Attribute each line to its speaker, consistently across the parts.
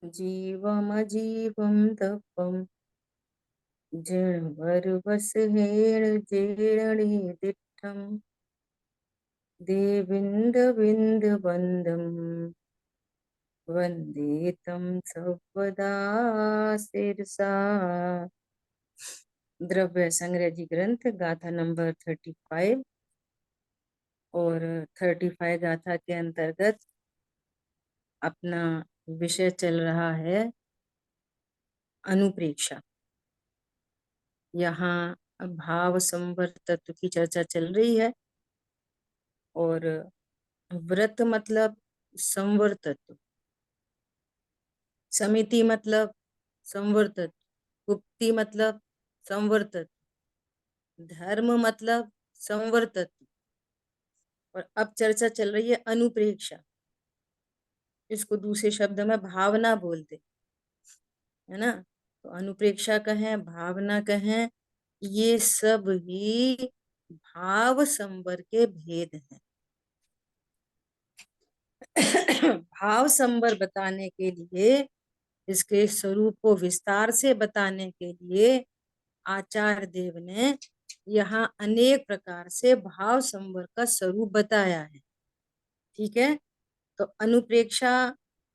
Speaker 1: जीवमजीवं तपं जड़वरवसहेण जेरणे देविन्दविन्दवन्दं वन्दे तं सर्वदा शिरसा। द्रव्य संग्रह जी ग्रंथ गाथा नंबर 35 और 35 गाथा के अंतर्गत अपना विषय चल रहा है अनुप्रेक्षा। यहाँ भाव संवर तत्व की चर्चा चल रही है और व्रत मतलब संवर तत्व, समिति मतलब संवर तत्व, गुप्ति मतलब संवर तत्व, धर्म मतलब संवर तत्व। और अब चर्चा चल रही है अनुप्रेक्षा। इसको दूसरे शब्द में भावना बोलते है ना। तो अनुप्रेक्षा कहें, भावना कहें, ये सब ही भाव संवर के भेद हैं। भाव संवर बताने के लिए, इसके स्वरूप को विस्तार से बताने के लिए आचार्य देव ने यहाँ अनेक प्रकार से भाव संवर का स्वरूप बताया है। ठीक है, तो अनुप्रेक्षा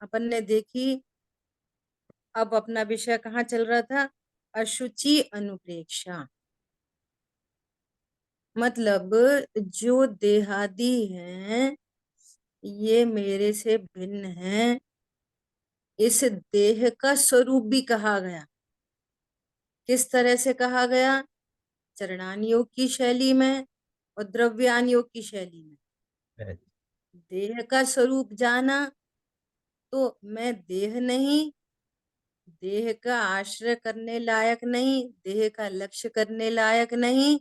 Speaker 1: अपन ने देखी। अब अपना विषय कहाँ चल रहा था? अशुचि अनुप्रेक्षा। मतलब जो देहादी हैं, ये मेरे से भिन्न हैं, इस देह का स्वरूप भी कहा गया। किस तरह से कहा गया? चरणान योग की शैली में और द्रव्यान योग की शैली में। देह का स्वरूप जाना तो मैं देह नहीं, देह का आश्रय करने लायक नहीं, देह का लक्ष्य करने लायक नहीं,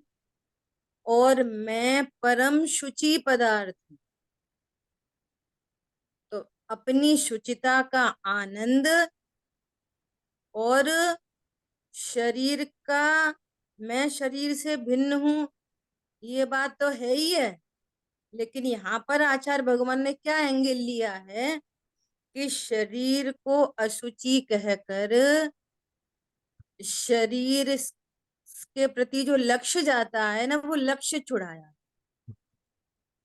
Speaker 1: और मैं परम शुचि पदार्थ हूं। तो अपनी शुचिता का आनंद और शरीर का, मैं शरीर से भिन्न हूं, ये बात तो है ही है। लेकिन यहाँ पर आचार्य भगवान ने क्या एंगल लिया है कि शरीर को अशुचि कहकर शरीर के प्रति जो लक्ष्य जाता है ना, वो लक्ष्य छुड़ाया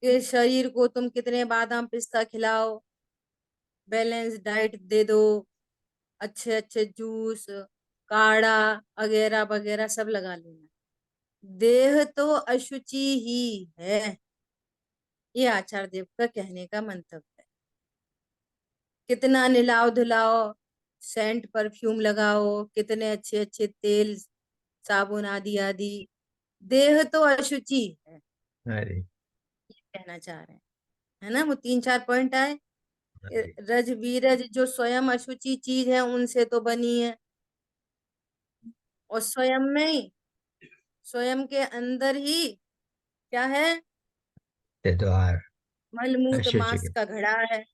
Speaker 1: कि शरीर को तुम कितने बादाम पिस्ता खिलाओ, बैलेंस डाइट दे दो, अच्छे अच्छे जूस काढ़ा वगैरह वगैरह सब लगा लेना, देह तो अशुचि ही है। ये आचार्य देव का कहने का मंतव्य है। कितना निलाओ धुलाओ, सेंट परफ्यूम लगाओ, कितने अच्छे अच्छे तेल साबुन आदि आदि, देह तो अशुचि है।
Speaker 2: अरे
Speaker 1: ये कहना चाह रहे हैं, है ना। वो 3-4 पॉइंट आए।
Speaker 2: अरे
Speaker 1: रज बीरज जो स्वयं अशुचि चीज है, उनसे तो बनी है, और स्वयं में ही, स्वयं के अंदर ही क्या है?
Speaker 2: ये द्वार
Speaker 1: मलमूत्र
Speaker 2: अशुचि
Speaker 1: मांस
Speaker 2: के
Speaker 1: का घड़ा है।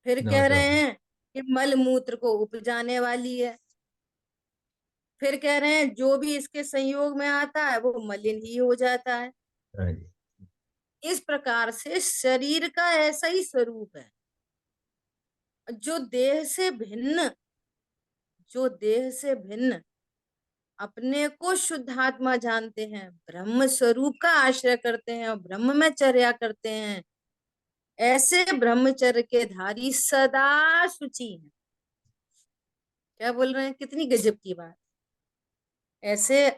Speaker 1: फिर
Speaker 2: नौ
Speaker 1: कह रहे
Speaker 2: द्वार।
Speaker 1: हैं कि मलमूत्र को उपजाने वाली है। फिर कह रहे हैं जो भी इसके संयोग में आता है वो मलिन ही हो जाता है।
Speaker 2: अरे
Speaker 1: इस प्रकार से शरीर का ऐसा ही स्वरूप है। जो देह से भिन्न, जो देह से भिन्न अपने को शुद्धात्मा जानते हैं, ब्रह्म स्वरूप का आश्रय करते हैं और ब्रह्म में चर्या करते हैं, ऐसे ब्रह्मचर्य के धारी सदा शुचि हैं। क्या बोल रहे हैं? कितनी गजब की बात। ऐसे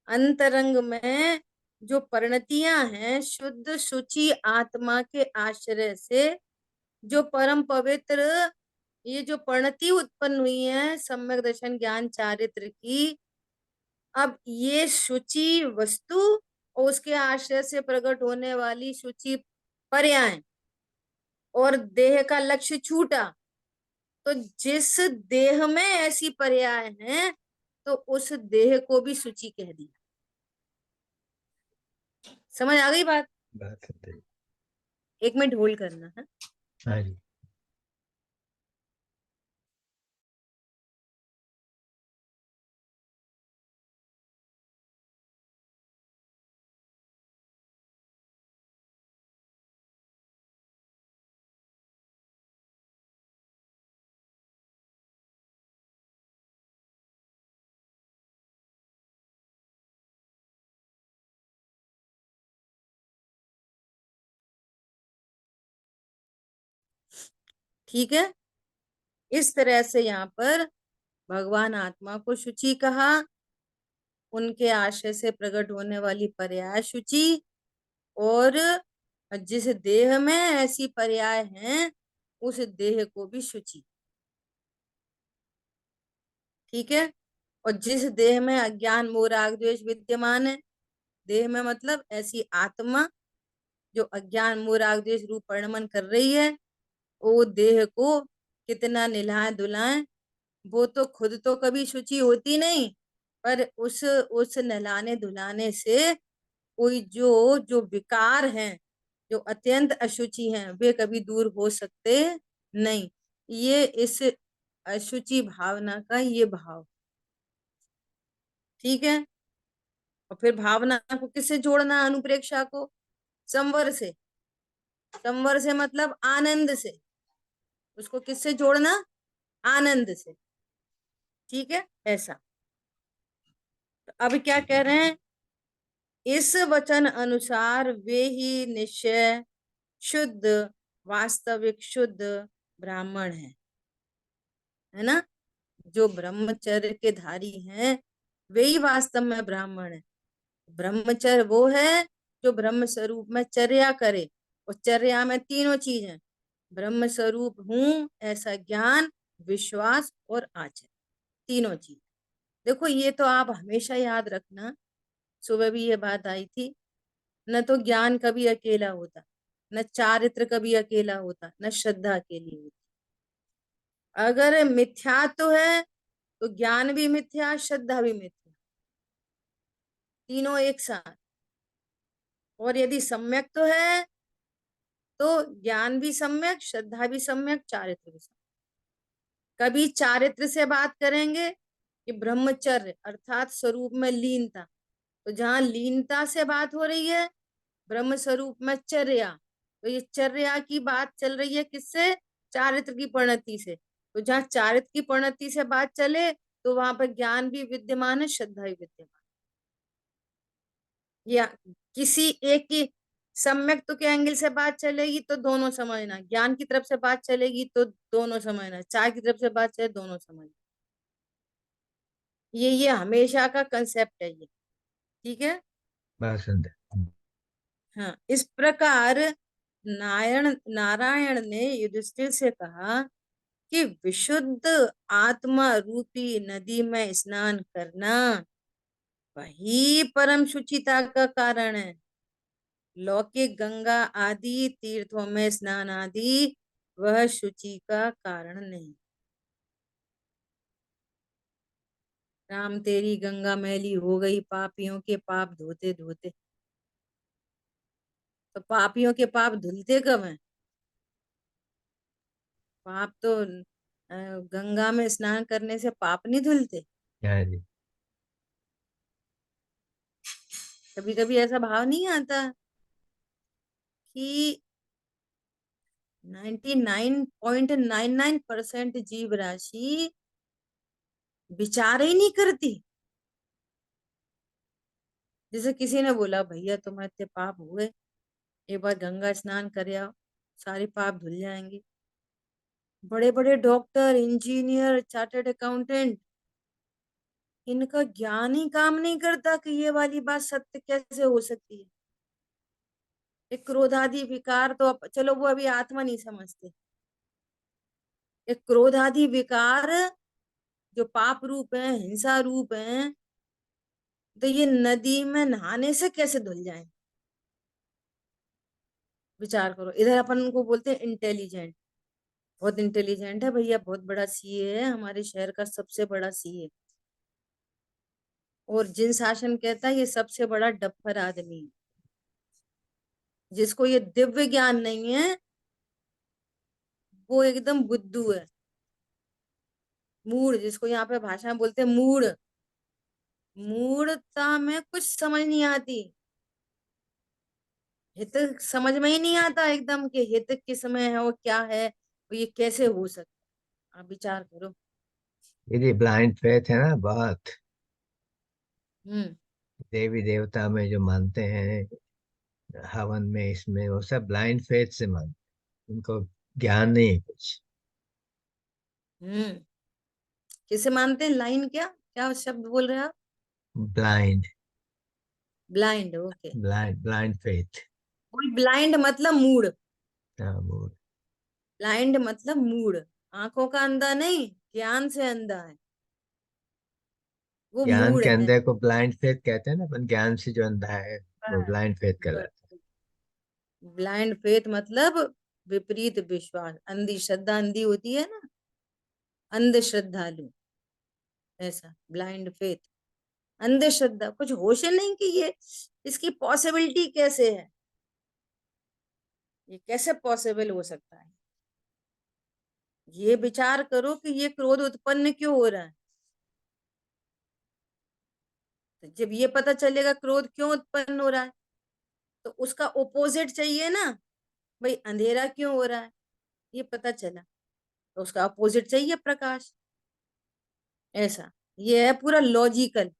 Speaker 1: अंतरंग में जो परिणतियां हैं, शुद्ध शुचि आत्मा के आश्रय से जो परम पवित्र ये जो परिणति उत्पन्न हुई है सम्यक दर्शन ज्ञान चारित्र की, अब ये शुचि वस्तु और उसके आश्रय से प्रकट होने वाली शुचि पर्याय और देह का लक्ष्य छूटा, तो जिस देह में ऐसी पर्याय हैं, तो उस देह को भी शुचि कह दिया। समझ आ गई बात?
Speaker 2: बात है।
Speaker 1: एक मिनट होल्ड करना है।
Speaker 2: हाँ जी।
Speaker 1: ठीक है। इस तरह से यहाँ पर भगवान आत्मा को शुचि कहा, उनके आशय से प्रकट होने वाली पर्याय शुचि, और जिस देह में ऐसी पर्याय हैं उस देह को भी शुचि। ठीक है। और जिस देह में अज्ञान मोह राग द्वेष विद्यमान है, देह में मतलब ऐसी आत्मा जो अज्ञान मोह राग द्वेष रूप परिणमन कर रही है, वो देह को कितना निलाए धुलाए, वो तो खुद तो कभी शुचि होती नहीं, पर उस नहलाने धुलाने से कोई जो जो विकार हैं, जो अत्यंत अशुचि हैं, वे कभी दूर हो सकते नहीं। ये इस अशुचि भावना का ये भाव। ठीक है। और फिर भावना को किससे जोड़ना, अनुप्रेक्षा को संवर से। संवर से मतलब आनंद से। उसको किससे जोड़ना, आनंद से। ठीक है, ऐसा। तो अब क्या कह रहे हैं, इस वचन अनुसार वे ही निश्चय शुद्ध, वास्तविक शुद्ध ब्राह्मण है ना। जो ब्रह्मचर्य के धारी हैं वे ही वास्तव में ब्राह्मण है। ब्रह्मचर्य वो है जो ब्रह्म स्वरूप में चर्या करे, और चर्या में तीनों चीज है, ब्रह्म स्वरूप हूं ऐसा ज्ञान, विश्वास और आचरण, तीनों चीज। देखो ये तो आप हमेशा याद रखना, सुबह भी ये बात आई थी, न तो ज्ञान कभी अकेला होता, न चारित्र कभी अकेला होता, न श्रद्धा अकेली होती। अगर मिथ्या तो है तो ज्ञान भी मिथ्या, श्रद्धा भी मिथ्या, तीनों एक साथ। और यदि सम्यक तो है तो ज्ञान भी सम्यक, श्रद्धा भी सम्यक, चारित्र भी सम्यक। कभी चारित्र से बात करेंगे कि ब्रह्मचर्य अर्थात स्वरूप में लीनता, तो जहां लीनता से बात हो रही है ब्रह्म स्वरूप में चर्या, तो ये चर्या की बात चल रही है किससे, चारित्र की परिणति से। तो जहाँ चारित्र की परिणति से बात चले तो वहां पर ज्ञान भी विद्यमान है, श्रद्धा भी विद्यमान। या किसी एक की सम्यक्त्व के एंगल से बात चलेगी तो दोनों समझना, ज्ञान की तरफ से बात चलेगी तो दोनों समझना, चार की तरफ से बात चले दोनों समझना। ये हमेशा का कंसेप्ट है ये। ठीक है।
Speaker 2: बहुत सुंदर।
Speaker 1: हाँ, इस प्रकार नारायण नारायण ने युधिष्ठिर से कहा कि विशुद्ध आत्मा रूपी नदी में स्नान करना वही परम शुचिता का कारण है। लौकिक गंगा आदि तीर्थों में स्नान आदि वह शुचि का कारण नहीं। राम तेरी गंगा मैली हो गई पापियों के पाप धोते धोते। तो पापियों के पाप धुलते कब हैं, पाप तो गंगा में स्नान करने से पाप नहीं धुलते।
Speaker 2: हाँ जी।
Speaker 1: कभी कभी ऐसा भाव नहीं आता कि 99.99% जीव राशि विचार ही नहीं करती। जैसे किसी ने बोला भैया तुम्हारे इतने पाप हुए, एक बार गंगा स्नान कर आओ, सारे पाप धुल जाएंगे। बड़े बड़े डॉक्टर, इंजीनियर, चार्टर्ड अकाउंटेंट, इनका ज्ञान ही काम नहीं करता कि ये वाली बात सत्य कैसे हो सकती है। एक क्रोधादि विकार तो चलो वो अभी आत्मा नहीं समझते, एक क्रोधादि विकार जो पाप रूप है, हिंसा रूप है, तो ये नदी में नहाने से कैसे धुल जाए। विचार करो, इधर अपन उनको बोलते हैं इंटेलिजेंट, बहुत इंटेलिजेंट है भैया, बहुत बड़ा सीए है, हमारे शहर का सबसे बड़ा सीए। और जिन शासन कहता है ये सबसे बड़ा डफर आदमी, जिसको ये दिव्य ज्ञान नहीं है वो एकदम बुद्धू है, मूड, जिसको यहाँ पे भाषा में बोलते हैं मूड। मूर्खता में कुछ समझ नहीं आती, हित समझ में ही नहीं आता एकदम कि हित किस में है वो क्या है, और ये कैसे हो सकता है। आप विचार करो।
Speaker 2: ये ब्लाइंड फेथ है ना बहुत।
Speaker 1: हम्म।
Speaker 2: देवी देवता में जो मानते हैं, हवन में, इसमें वो सब ब्लाइंड फेथ से मानते हैं। उनको ज्ञान नहीं है कुछ।
Speaker 1: हम्म। किसे मानते हैं? लाइन क्या क्या शब्द बोल रहे हैं आप?
Speaker 2: Blind.
Speaker 1: Blind, okay.
Speaker 2: Blind faith.
Speaker 1: कोई ब्लाइंड मतलब मूड।
Speaker 2: हाँ वो।
Speaker 1: ब्लाइंड मतलब मूड। आंखों का अंधा नहीं, ज्ञान से अंधा है, वो
Speaker 2: ज्ञान
Speaker 1: मूड
Speaker 2: के
Speaker 1: है।
Speaker 2: अंधे को ब्लाइंड फेथ कहते हैं ना, अपन ज्ञान से जो अंधा है वो
Speaker 1: बस
Speaker 2: ब्लाइंड फेथ
Speaker 1: बस।
Speaker 2: कहलाता
Speaker 1: ब्लाइंड फेथ मतलब विपरीत विश्वास, अंधी श्रद्धा, अंधी होती है ना, अंध श्रद्धालु, ऐसा ब्लाइंड फेथ। अंधश्रद्धा, कुछ होश ही नहीं कि ये इसकी पॉसिबिलिटी कैसे है, ये कैसे पॉसिबल हो सकता है। ये विचार करो कि ये क्रोध उत्पन्न क्यों हो रहा है। तो जब ये पता चलेगा क्रोध क्यों उत्पन्न हो रहा है, तो उसका ओपोजिट चाहिए ना। भाई अंधेरा क्यों हो रहा है, ये पता चला, तो उसका अपोजिट चाहिए प्रकाश। ऐसा, ये है पूरा लॉजिकल,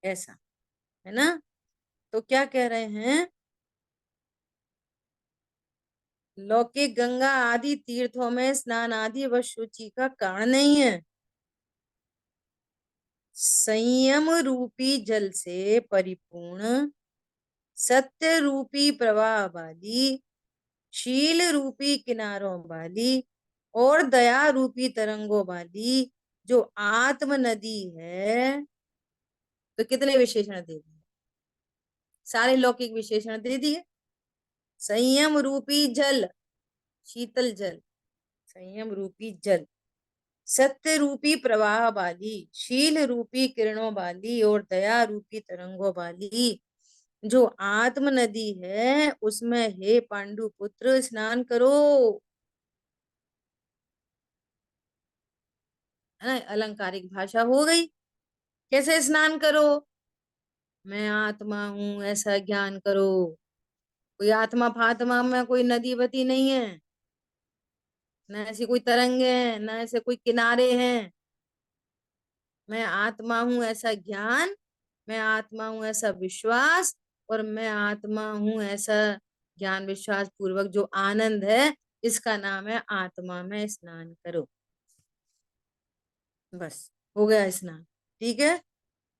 Speaker 1: ऐसा है ना। तो क्या कह रहे हैं, लौकिक गंगा आदि तीर्थों में स्नान आदि व शुचि का कारण नहीं है। संयम रूपी जल से परिपूर्ण, सत्य रूपी प्रवाह वाली, शील रूपी किनारों वाली और दया रूपी तरंगों वाली जो आत्म नदी है। तो कितने विशेषण दे दिए, सारे लौकिक विशेषण दे दिए। संयम रूपी जल, शीतल जल, संयम रूपी जल, सत्य रूपी प्रवाह वाली, शील रूपी किरणों वाली और दया रूपी तरंगों वाली जो आत्म नदी है, उसमें हे पांडु पुत्र स्नान करो। है ना, अलंकारिक भाषा हो गई। कैसे स्नान करो? मैं आत्मा हूं ऐसा ज्ञान करो। कोई आत्मा फात्मा में कोई नदी बती नहीं है, न ऐसी कोई तरंगे हैं, न ऐसे कोई किनारे हैं। मैं आत्मा हूं ऐसा ज्ञान, मैं आत्मा हूं ऐसा विश्वास, और मैं आत्मा हूं ऐसा ज्ञान विश्वास पूर्वक जो आनंद है, इसका नाम है आत्मा में स्नान करो। बस, हो गया स्नान। ठीक है,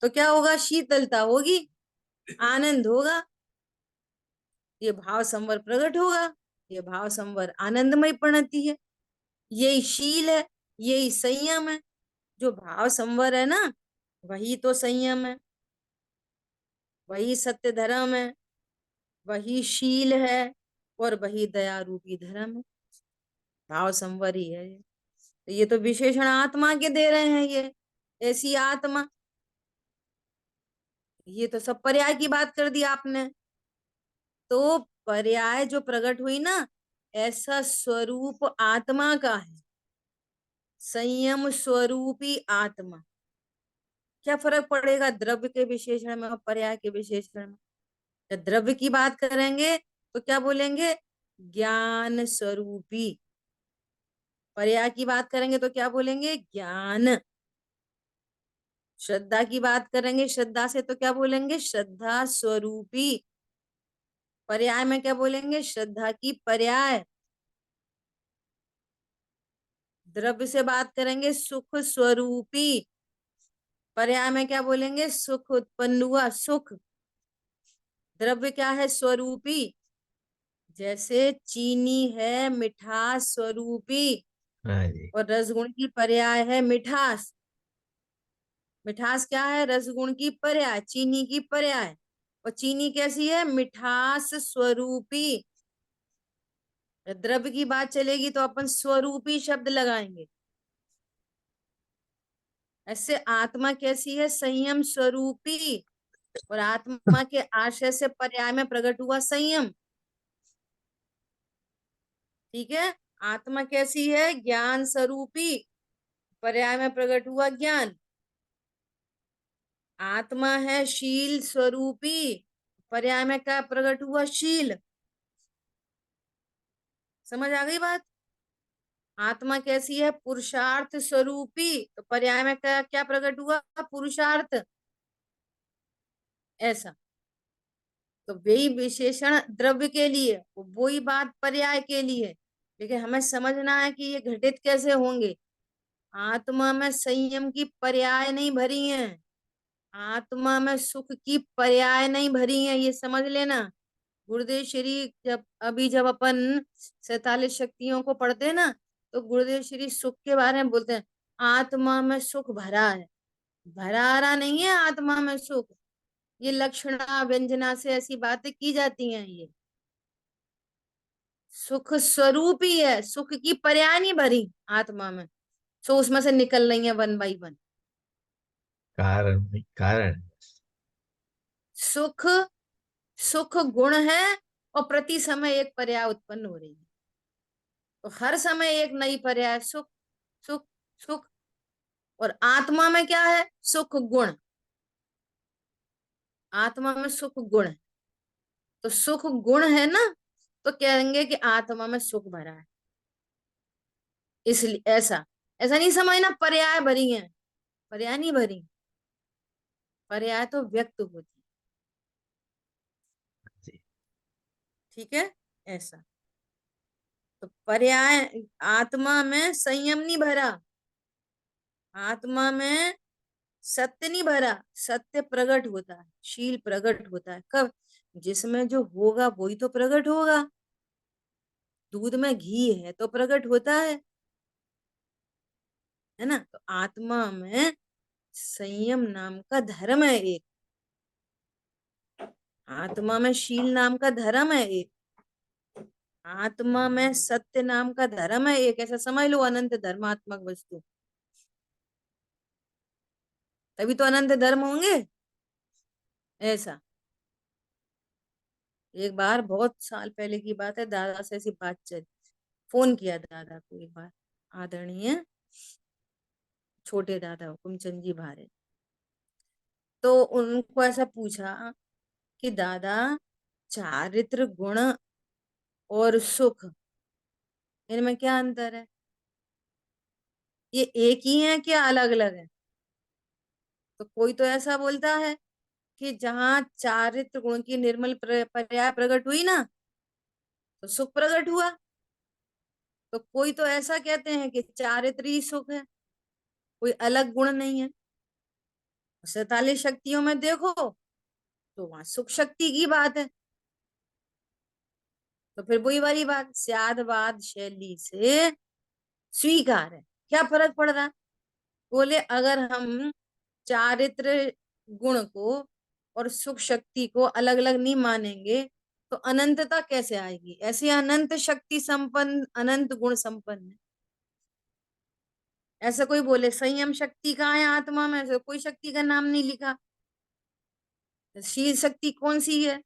Speaker 1: तो क्या होगा, शीतलता होगी, आनंद होगा, ये भाव संवर प्रकट होगा। ये भाव संवर आनंदमय प्रणति है, यही शील है, यही संयम है। जो भाव संवर है ना, वही तो संयम है, वही सत्य धर्म है, वही शील है, और वही दया रूपी धर्म है। भाव संवर ही है ये। तो ये तो विशेषण आत्मा के दे रहे हैं ये, ऐसी आत्मा। ये तो सब पर्याय की बात कर दी आपने। तो पर्याय जो प्रकट हुई ना, ऐसा स्वरूप आत्मा का है, संयम स्वरूपी आत्मा। क्या फर्क पड़ेगा द्रव्य के विशेषण में और पर्याय के विशेषण में? जब द्रव्य की बात करेंगे तो क्या बोलेंगे, ज्ञान स्वरूपी। पर्याय की बात करेंगे तो क्या बोलेंगे, ज्ञान। श्रद्धा की बात करेंगे, श्रद्धा से तो क्या बोलेंगे, श्रद्धा स्वरूपी। पर्याय में क्या बोलेंगे, श्रद्धा की पर्याय। द्रव्य से बात करेंगे, सुख स्वरूपी। पर्याय में क्या बोलेंगे, सुख उत्पन्न हुआ, सुख। द्रव्य क्या है, स्वरूपी। जैसे चीनी है मिठास स्वरूपी,
Speaker 2: है। हाँ जी।
Speaker 1: और रसगुण की पर्याय है मिठास। मिठास क्या है, रसगुण की पर्याय, चीनी की पर्याय। और चीनी कैसी है, मिठास स्वरूपी। द्रव्य की बात चलेगी तो अपन स्वरूपी शब्द लगाएंगे। ऐसे आत्मा कैसी है, संयम स्वरूपी, और आत्मा के आशय से पर्याय में प्रकट हुआ संयम। ठीक है, आत्मा कैसी है, ज्ञान स्वरूपी, पर्याय में प्रकट हुआ ज्ञान। आत्मा है शील स्वरूपी, पर्याय में क्या प्रकट हुआ, शील। समझ आ गई बात? आत्मा कैसी है, पुरुषार्थ स्वरूपी, तो पर्याय में क्या क्या प्रकट हुआ, पुरुषार्थ। ऐसा, तो वही विशेषण द्रव्य के लिए, वही बात पर्याय के लिए। लेकिन हमें समझना है कि ये घटित कैसे होंगे। आत्मा में संयम की पर्याय नहीं भरी है, आत्मा में सुख की पर्याय नहीं भरी है, ये समझ लेना। गुरुदेव श्री जब अपन 47 शक्तियों को पढ़ते हैं ना, तो गुरुदेव श्री सुख के बारे में बोलते हैं, आत्मा में सुख भरा है। भरा रहा नहीं है आत्मा में सुख, ये लक्षणा व्यंजना से ऐसी बातें की जाती हैं। ये सुख स्वरूप ही है, सुख की पर्याय नहीं भरी आत्मा में, सो उसमें से निकल रही है वन बाई वन।
Speaker 2: कारण नहीं, कारण।
Speaker 1: सुख, सुख गुण है, और प्रति समय एक पर्याय उत्पन्न हो रही है। तो हर समय एक नई पर्याय, सुख सुख सुख। और आत्मा में क्या है? सुख गुण। आत्मा में सुख गुण है, तो सुख गुण है ना, तो कहेंगे कि आत्मा में सुख भरा है। इसलिए ऐसा, ऐसा नहीं समझना पर्याय भरी है, पर्याय नहीं भरी, पर्याय तो व्यक्त होती।
Speaker 2: जी।
Speaker 1: ठीक है, ऐसा। तो पर्याय, आत्मा में संयम नहीं भरा, आत्मा में सत्य नहीं भरा। सत्य प्रकट होता है, शील प्रकट होता है कब? जिसमें जो होगा वही तो प्रकट होगा। दूध में घी है तो प्रकट होता है ना। तो आत्मा में संयम नाम का धर्म है एक, आत्मा में शील नाम का धर्म है एक, आत्मा में सत्य नाम का धर्म है एक। ऐसा समझ लो, अनंत धर्मात्मक वस्तु, तभी तो अनंत धर्म होंगे। ऐसा, एक बार बहुत साल पहले की बात है, दादा से ऐसी बात चली, फोन किया दादा को एक बार, आदरणीय छोटे दादा हुकुमचंद जी भारे। तो उनको ऐसा पूछा कि दादा, चारित्र गुण और सुख, इनमें क्या अंतर है? ये एक ही है क्या अलग अलग है? तो कोई तो ऐसा बोलता है कि जहाँ चारित्र गुण की निर्मल पर्याय प्रकट हुई ना, तो सुख प्रकट हुआ। तो कोई तो ऐसा कहते हैं कि चारित्र ही सुख है, कोई अलग गुण नहीं है। 47 शक्तियों में देखो तो वहां सुख शक्ति की बात है। तो फिर वही वाली बात, स्यादवाद शैली से स्वीकार है, क्या फर्क पड़ रहा है? बोले अगर हम चारित्र गुण को और सुख शक्ति को अलग अलग नहीं मानेंगे, तो अनंतता कैसे आएगी? ऐसी अनंत शक्ति संपन्न, अनंत गुण संपन्न है। ऐसा कोई बोले संयम शक्ति कहाँ है आत्मा में, ऐसे कोई शक्ति का नाम नहीं लिखा। शील शक्ति कौन सी है?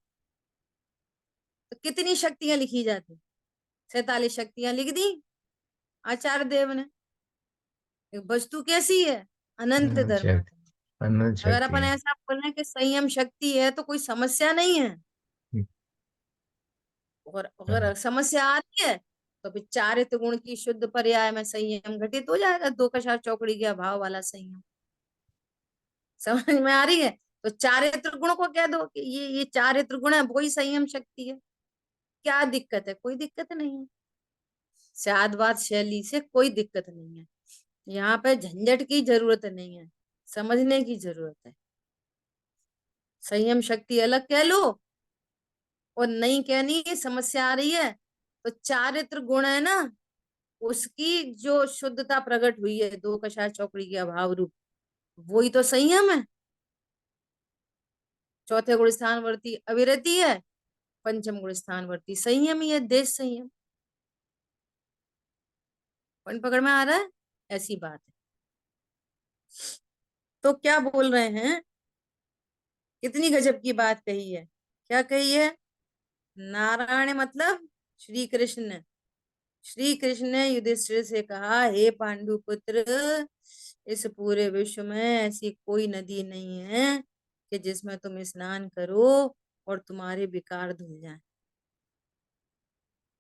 Speaker 1: तो कितनी शक्तियां लिखी जाती? 47 शक्तियां लिख दी आचार्य देव ने। वस्तु कैसी है? अनंत
Speaker 2: अनंत शक्ति,
Speaker 1: धर्मात्मा।
Speaker 2: अनंत
Speaker 1: अगर
Speaker 2: शक्ति
Speaker 1: अपन
Speaker 2: है।
Speaker 1: ऐसा बोल रहे हैं कि संयम शक्ति है, तो कोई समस्या नहीं है। और अगर
Speaker 2: हाँ,
Speaker 1: समस्या आ रही है, तो फिर चारित्र गुण की शुद्ध पर्याय में संयम घटित हो जाएगा, दो कषाय चौकड़ी के अभाव वाला संयम। समझ में आ रही है? तो चारित्र गुण को कह दो कि ये चारित्र गुण है, वही संयम शक्ति है। क्या दिक्कत है? कोई दिक्कत नहीं है। स्यादवाद शैली से कोई दिक्कत नहीं है, यहाँ पे झंझट की जरूरत नहीं है, समझने की जरूरत है। संयम शक्ति अलग कह लो, और नहीं कहनी है समस्या आ रही है, तो चारित्र गुण है ना, उसकी जो शुद्धता प्रकट हुई है दो कषाय चौकड़ी के अभाव रूप, वही तो संयम है। चौथे गुण स्थानवर्ती अविरति है, पंचम गुण स्थानवर्ती संयम ही है, देश संयम। पन पकड़ में आ रहा है? ऐसी बात है। तो क्या बोल रहे हैं, कितनी गजब की बात कही है। क्या कही है? नारायण मतलब श्री कृष्ण ने, श्री कृष्ण ने युधिष्ठिर से कहा, हे पांडु पुत्र, इस पूरे विश्व में ऐसी कोई नदी नहीं है कि जिसमें तुम स्नान करो और तुम्हारे विकार धुल जाए।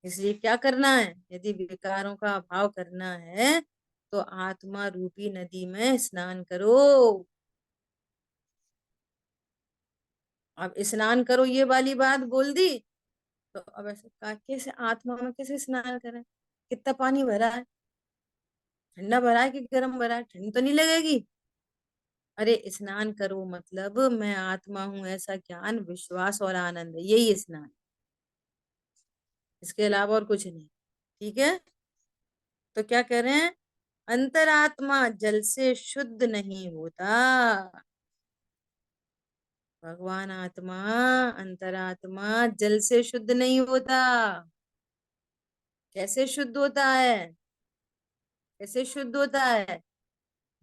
Speaker 1: इसलिए क्या करना है? यदि विकारों का अभाव करना है, तो आत्मा रूपी नदी में स्नान करो। अब स्नान करो ये वाली बात बोल दी, तो अब ऐसे कैसे आत्मा में कैसे स्नान करें? कितना पानी भरा है, ठंडा भरा है कि गर्म भरा है, ठंड तो नहीं लगेगी। अरे स्नान करो मतलब मैं आत्मा हूं ऐसा ज्ञान, विश्वास और आनंद है, यही स्नान, इसके अलावा और कुछ नहीं। ठीक है, तो क्या कह रहे हैं, अंतरात्मा जल से शुद्ध नहीं होता। भगवान आत्मा, अंतरात्मा जल से शुद्ध नहीं होता। कैसे शुद्ध होता है, कैसे शुद्ध होता है,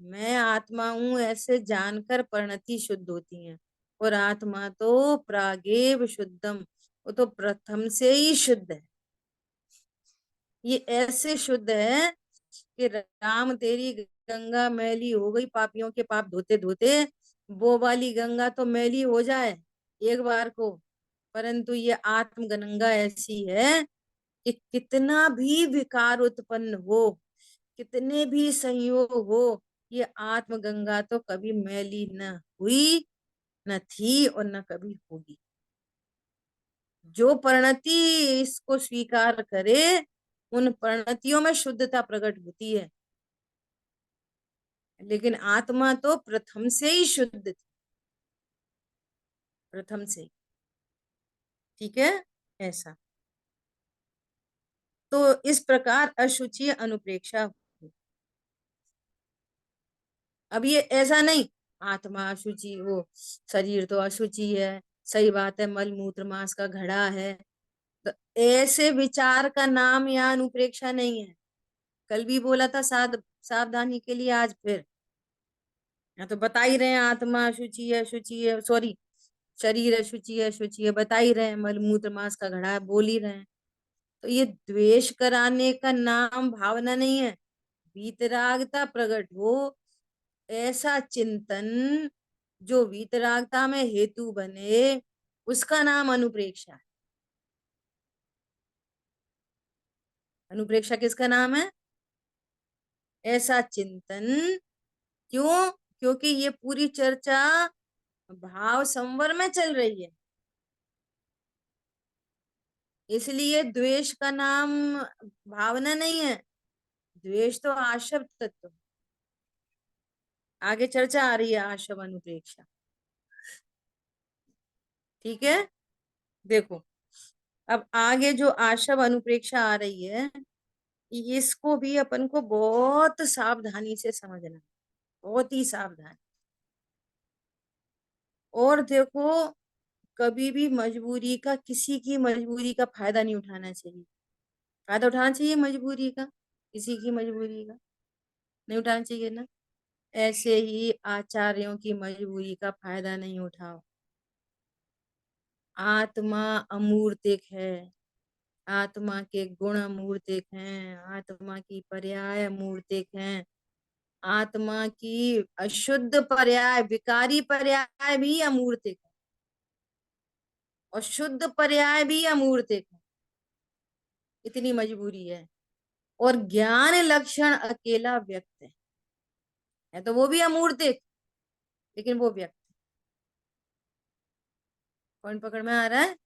Speaker 1: मैं आत्मा हूं ऐसे जानकर परिणति शुद्ध होती है। और आत्मा तो प्रागेव शुद्धम, वो तो प्रथम से ही शुद्ध है। ये ऐसे शुद्ध है कि राम तेरी गंगा मैली हो गई, पापियों के पाप धोते धोते, वो वाली गंगा तो मैली हो जाए एक बार को, परंतु ये आत्म गंगा ऐसी है कि कितना भी विकार उत्पन्न हो, कितने भी संयोग हो, ये आत्म गंगा तो कभी मैली न हुई, न थी और न कभी होगी। जो परिणति इसको स्वीकार करे, उन परिणतियों में शुद्धता प्रकट होती है। लेकिन आत्मा तो प्रथम से ही शुद्ध थी, प्रथम से ही। ठीक है, ऐसा। तो इस प्रकार अशुचि अनुप्रेक्षा हुई। अब ये ऐसा नहीं, आत्मा अशुचि, वो शरीर तो अशुचि है, सही बात है, मल मूत्र मांस का घड़ा है, तो ऐसे विचार का नाम यहाँ अनुप्रेक्षा नहीं है। कल भी बोला था, सावधानी के लिए, आज फिर। यहाँ तो बता ही रहे हैं, आत्मा अशुचि है, सॉरी, शरीर अशुचि है, अशुचि है, बता ही रहे हैं, मल मूत्र मांस का घड़ा है, बोल ही रहे हैं। तो ये द्वेष कराने का नाम भावना नहीं है। वीतरागता प्रकट हो, ऐसा चिंतन जो वीतरागता में हेतु बने, उसका नाम अनुप्रेक्षा है। अनुप्रेक्षा किसका नाम है, ऐसा चिंतन। क्यों, क्योंकि ये पूरी चर्चा भाव संवर में चल रही है, इसलिए द्वेष का नाम भावना नहीं है। द्वेष तो आशव तत्व, आगे चर्चा आ रही है आशव अनुप्रेक्षा। ठीक है, देखो, अब आगे जो आशव अनुप्रेक्षा आ रही है, इसको भी अपन को बहुत सावधानी से समझना है, बहुत ही सावधान। और देखो, कभी भी मजबूरी का, किसी की मजबूरी का फायदा नहीं उठाना चाहिए। फायदा उठाना चाहिए मजबूरी का, किसी की मजबूरी का नहीं उठाना चाहिए ना। ऐसे ही आचार्यों की मजबूरी का फायदा नहीं उठाओ। आत्मा अमूर्तिक है, आत्मा के गुण अमूर्तिक हैं, आत्मा की पर्याय अमूर्तिक हैं, आत्मा की अशुद्ध पर्याय, विकारी पर्याय भी अमूर्तिक है, और शुद्ध पर्याय भी अमूर्तिक है। इतनी मजबूरी है। और ज्ञान लक्षण अकेला व्यक्त है तो वो भी अमूर्तिक, लेकिन वो व्यक्त। पॉइंट पकड़ में आ रहा है।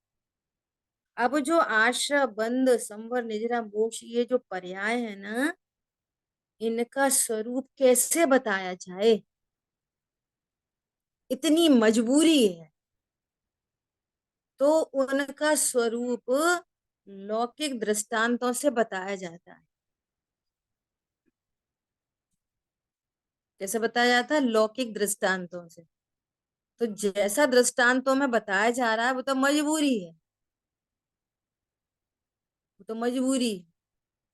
Speaker 1: अब जो आश्रय बंध संवर निजरा मोक्ष, ये जो पर्याय है ना, इनका स्वरूप कैसे बताया जाए, इतनी मजबूरी है, तो उनका स्वरूप लौकिक दृष्टांतों से बताया जाता है। कैसे बताया जाता है, लौकिक दृष्टांतों से। तो जैसा दृष्टांतों में बताया जा रहा है, वो तो मजबूरी है, वो तो मजबूरी है,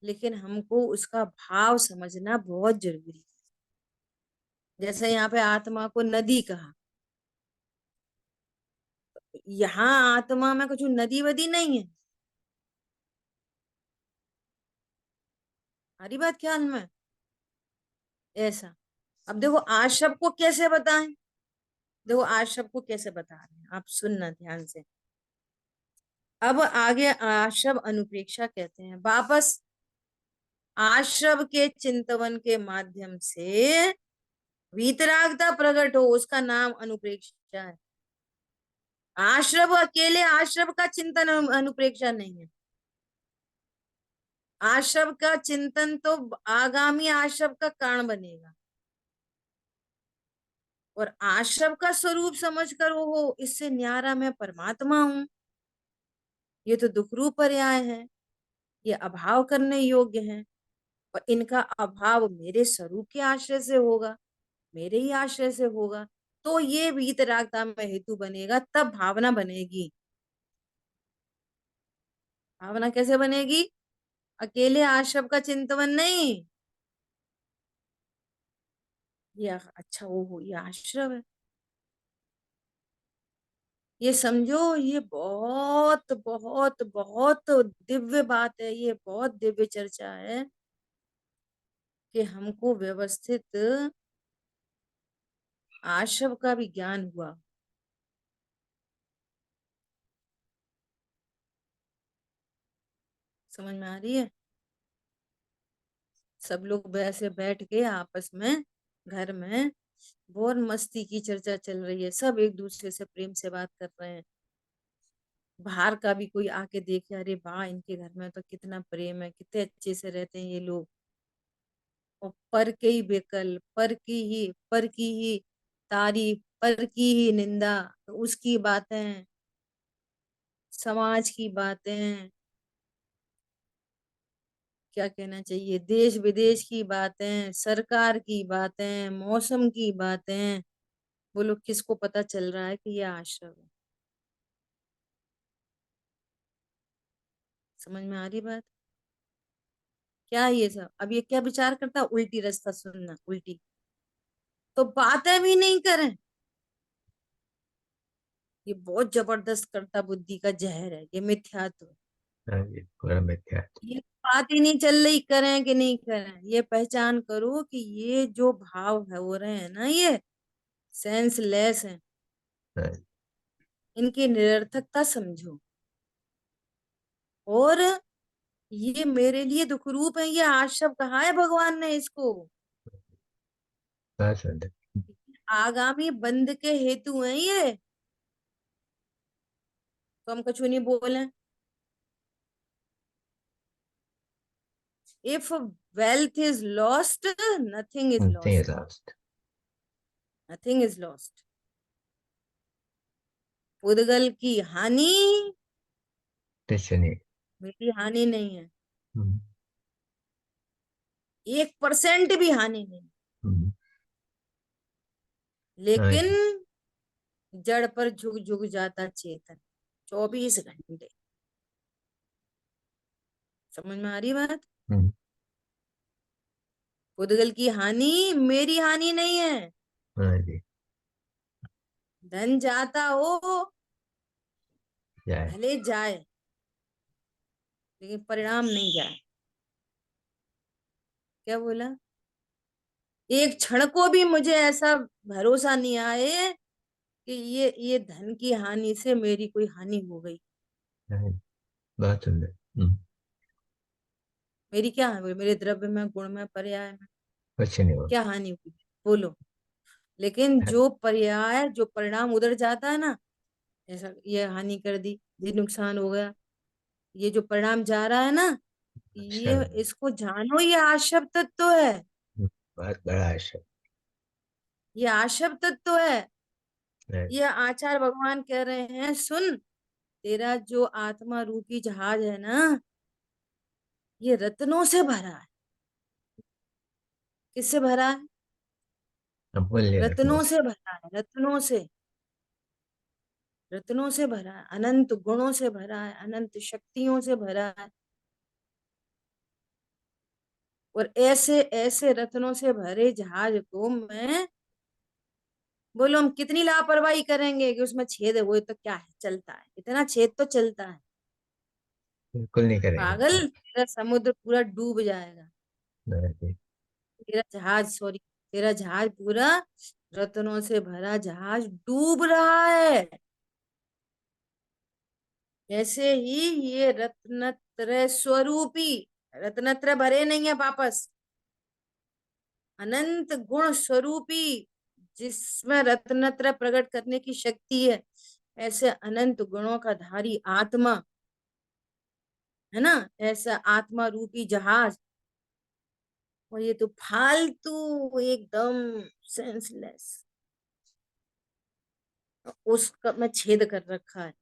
Speaker 1: लेकिन हमको उसका भाव समझना बहुत जरूरी है। जैसे यहाँ पे आत्मा को नदी कहा, यहाँ आत्मा में कुछ नदी वदी नहीं है। हमारी बात ख्याल में, ऐसा। अब देखो आशब को कैसे बताएं, देखो आशब को कैसे बता रहे हैं, आप सुनना ध्यान से। अब आगे आशब अनुप्रेक्षा कहते हैं, वापस आशब के चिंतवन के माध्यम से वीतरागता प्रकट हो, उसका नाम अनुप्रेक्षा है। आश्रव अकेले, आश्रव का चिंतन अनुप्रेक्षा नहीं है। आशव का चिंतन तो आगामी आशव का कारण बनेगा, और आशव का स्वरूप समझकर वो इससे न्यारा मैं परमात्मा हूं, ये तो दुख रूप पर्याय है, ये अभाव करने योग्य है। और इनका अभाव मेरे स्वरूप के आश्रय से होगा, मेरे ही आश्रय से होगा, तो ये वीतरागता में हेतु बनेगा, तब भावना बनेगी। भावना कैसे बनेगी? अकेले आश्रव का चिंतन नहीं, ये अच्छा वो हो, ये आश्रव है, ये समझो, ये बहुत बहुत बहुत दिव्य बात है, ये बहुत दिव्य चर्चा है कि हमको व्यवस्थित आश्रव का भी ज्ञान हुआ। समझ में आ रही है? सब लोग वैसे बैठ के आपस में घर में बहुत मस्ती की चर्चा चल रही है, सब एक दूसरे से प्रेम से बात कर रहे हैं। बाहर का भी कोई आके देखे, अरे वाह, इनके घर में तो कितना प्रेम है, कितने अच्छे से रहते हैं ये लोग। और पर के ही बेकल, पर की ही तारीफ, पर की ही निंदा, तो उसकी बातें, समाज की बातें, क्या कहना चाहिए, देश विदेश की बातें, सरकार की बातें, मौसम की बातें। बोलो किसको पता चल रहा है कि ये आश्रम है? समझ में आ रही बात? क्या ये सब अब ये क्या विचार करता, उल्टी रास्ता सुनना, उल्टी तो बातें भी नहीं करें। ये बहुत जबरदस्त करता बुद्धि का जहर है, ये मिथ्यात्व।
Speaker 2: हाँ जी, पूरा मिथ्या।
Speaker 1: ये बात ही नहीं चल रही, करें कि नहीं करें, ये पहचान करो कि ये जो भाव है हो रहे हैं ना, ये सेंसलेस है,
Speaker 2: हाँ,
Speaker 1: इनकी निरर्थकता समझो। और ये मेरे लिए दुख रूप है, ये आश्रव कहा है भगवान ने इसको,
Speaker 2: बहुत सुंदर।
Speaker 1: आगामी बंध के हेतु हैं ये, तो हम कछु नहीं बोले। If wealth is lost, nothing is
Speaker 2: Nothing is
Speaker 1: lost,
Speaker 2: lost.
Speaker 1: Nothing is lost. उदगल की हानि
Speaker 2: Destiny.
Speaker 1: मेरी हानि नहीं है,
Speaker 2: हम्म,
Speaker 1: 1% भी हानि नहीं,
Speaker 2: हम्म, हाँ
Speaker 1: लेकिन
Speaker 2: जी।
Speaker 1: जड़ पर झुक झुक जाता चेतन 24 घंटे। समझ में आ रही बात?
Speaker 2: हम्म,
Speaker 1: उदगल की हानि मेरी हानि नहीं है।
Speaker 2: हाँ जी।
Speaker 1: धन जाता हो,
Speaker 2: जाए।
Speaker 1: भले जाए, लेकिन परिणाम नहीं जाए। क्या बोला? एक क्षण को भी मुझे ऐसा भरोसा नहीं आए कि ये धन की हानि से मेरी कोई हानि हो गई।
Speaker 2: हाँ जी, बहुत सुंदर।
Speaker 1: मेरी क्या हानि हुई? मेरे द्रव्य में, गुण में, पर्याय में
Speaker 2: कुछ नहीं हुआ।
Speaker 1: क्या हानि हुई? बोलो। लेकिन
Speaker 2: हाँ,
Speaker 1: जो पर्याय, जो परिणाम उधर जाता है ना, ऐसा ये हानि कर दी, ये नुकसान हो गया, ये जो परिणाम जा रहा है ना,
Speaker 2: अच्छा।
Speaker 1: ये इसको जानो, ये आशव तत्व है,
Speaker 2: बहुत बड़ा आशय।
Speaker 1: ये आशव तत्व है।
Speaker 2: है।
Speaker 1: ये आचार्य भगवान कह रहे हैं, सुन, तेरा जो आत्मा रूपी जहाज है ना, ये रत्नों से भरा है। किससे भरा है?
Speaker 2: अमूल्य रत्नों
Speaker 1: रत्नों
Speaker 2: से।
Speaker 1: से भरा है, रत्नों से, रत्नों से भरा है, अनंत गुणों से भरा है, अनंत शक्तियों से भरा है। और ऐसे ऐसे रत्नों से भरे जहाज को मैं, बोलो हम कितनी लापरवाही करेंगे कि उसमें छेद है, वो तो क्या है, चलता है, इतना छेद तो चलता है।
Speaker 2: बिल्कुल नहीं करेंगे।
Speaker 1: पागल, तेरा समुद्र पूरा डूब जाएगा,
Speaker 2: हाँ जी।
Speaker 1: तेरा जहाज, सॉरी, तेरा जहाज पूरा रत्नों से भरा जहाज डूब रहा है। ऐसे ही ये रत्नत्रय स्वरूपी, रत्नत्रय भरे नहीं है वापस, अनंत गुण स्वरूपी, जिसमें रत्नत्रय प्रकट करने की शक्ति है, ऐसे अनंत गुणों का धारी आत्मा है ना, ऐसा आत्मा रूपी जहाज। और ये तो फालतू एकदम सेंसलेस, उसका मैं छेद कर रखा है,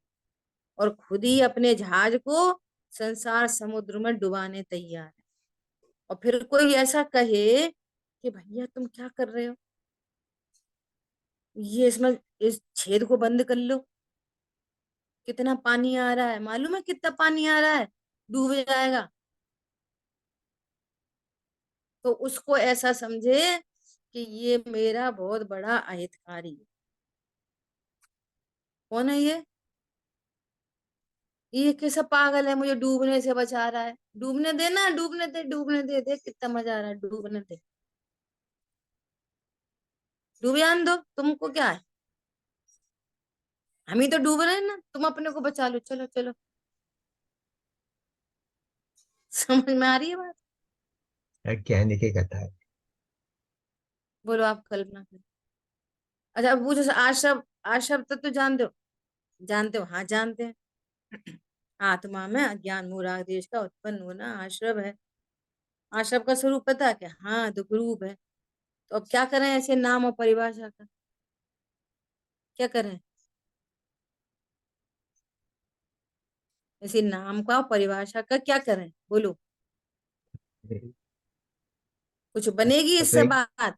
Speaker 1: और खुद ही अपने जहाज को संसार समुद्र में डुबाने तैयार है। और फिर कोई ऐसा कहे कि भैया तुम क्या कर रहे हो, ये इसमें इस छेद को बंद कर लो। कितना पानी आ रहा है, मालूम है कितना पानी आ रहा है, डूब जाएगा। तो उसको ऐसा समझे कि ये मेरा बहुत बड़ा अहितकारी है। कौन है ये कैसा पागल है, मुझे डूबने से बचा रहा है। डूबने देना, डूबने दे, डूबने दे, देख कितना मजा आ रहा है, डूबने दे, डूब जान दो, तुमको क्या है, हम ही तो डूब रहे हैं ना, तुम अपने को बचा लो, चलो चलो। समझ में आ रही है बात?
Speaker 2: कहने की कथा है।
Speaker 1: बोलो, आप कल्पना करो। अच्छा, अब पूछो, आशब तो जानते हो, जानते हो, हाँ जानते हैं। आत्मा में अज्ञान मूढ़ देश का उत्पन्न होना आश्रव है। आशब का स्वरूप पता है क्या? हाँ, दुख रूप है। तो अब क्या करें ऐसे नाम और परिभाषा का, क्या करें ऐसे नाम का और परिभाषा का, क्या करें बोलो, कुछ बनेगी
Speaker 2: अब
Speaker 1: इससे
Speaker 2: एक
Speaker 1: बात?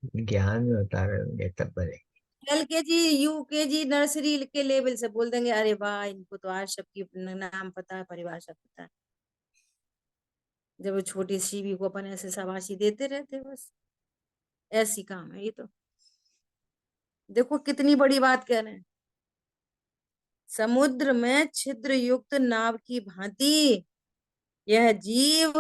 Speaker 2: ज्ञान में बता रहे होंगे तब बने।
Speaker 1: LKG UKG नर्सरी के लेवल से बोल देंगे, अरे वाह इनको तो आज सबकी नाम पता है, परिभाषा पता है। जब वो छोटी सीबी को अपन ऐसे शाबाशी देते रहते, बस ऐसी काम है ये तो। देखो कितनी बड़ी बात कह रहे हैं, समुद्र में छिद्र युक्त नाव की भांति यह जीव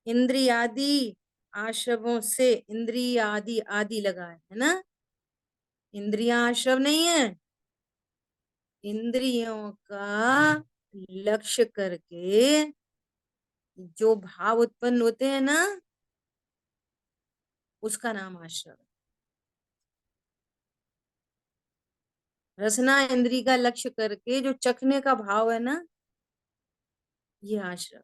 Speaker 1: इंद्रियादि आश्रवों से, इंद्रिय आदि आदि लगा है ना, इंद्रिया आश्रव नहीं है, इंद्रियों का लक्ष्य करके जो भाव उत्पन्न होते हैं ना, उसका नाम आश्रव है। रसना इंद्री का लक्ष्य करके जो चखने का भाव है ना, ये आश्रव।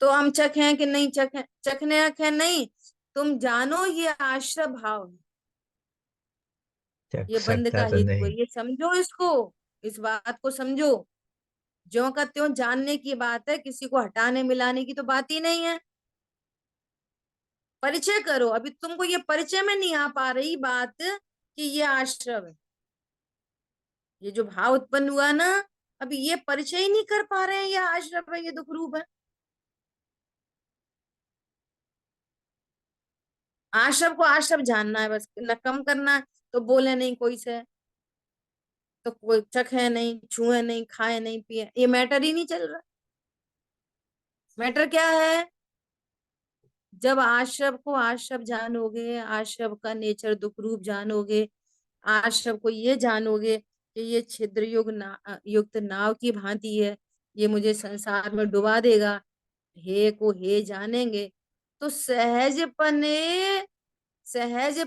Speaker 1: तो हम चखें कि नहीं चखें, चखने है नहीं, तुम जानो ये आश्रव भाव है,
Speaker 2: चख
Speaker 1: ये बंद
Speaker 2: सकता
Speaker 1: का
Speaker 2: तो
Speaker 1: हेतु है,
Speaker 2: नहीं।
Speaker 1: ये समझो इसको, इस बात को समझो। ज्यों का त्यों जानने की बात है, किसी को हटाने मिलाने की तो बात ही नहीं है। परिचय करो, अभी तुमको ये परिचय में नहीं आ पा रही बात कि ये आश्रव है, ये जो भाव उत्पन्न हुआ ना, अभी ये परिचय ही नहीं कर पा रहे हैं, ये आश्रव है, ये दुख रूप है। आश्रव को आश्रव जानना है बस, न कम करना है। तो बोले नहीं कोई से, तो कोई चखे नहीं, छुए नहीं, खाए नहीं, पिए, ये मैटर ही नहीं चल रहा। मैटर क्या है? जब आश्रव को आश्रव जानोगे, आश्रव का नेचर दुख रूप जानोगे, आश्रव को ये जानोगे कि ये छिद्र युक्त नाव की भांति है, ये मुझे संसार में डुबा देगा, हे को हे जानेंगे, तो सहज